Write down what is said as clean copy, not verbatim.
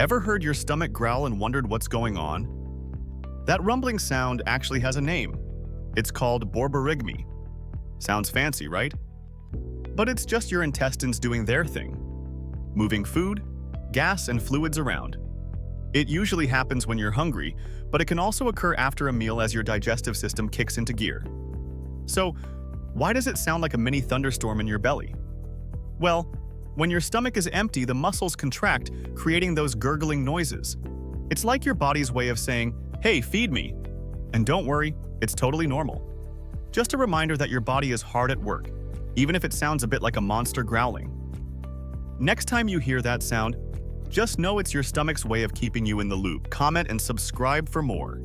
Ever heard your stomach growl and wondered what's going on? That rumbling sound actually has a name. It's called borborygmi. Sounds fancy, right? But it's just your intestines doing their thing, moving food, gas, and fluids around. It usually happens when you're hungry, but it can also occur after a meal as your digestive system kicks into gear. So, why does it sound like a mini thunderstorm in your belly? Well, when your stomach is empty, the muscles contract, creating those gurgling noises. It's like your body's way of saying, "Hey, feed me." And don't worry, it's totally normal. Just a reminder that your body is hard at work, even if it sounds a bit like a monster growling. Next time you hear that sound, just know it's your stomach's way of keeping you in the loop. Comment and subscribe for more.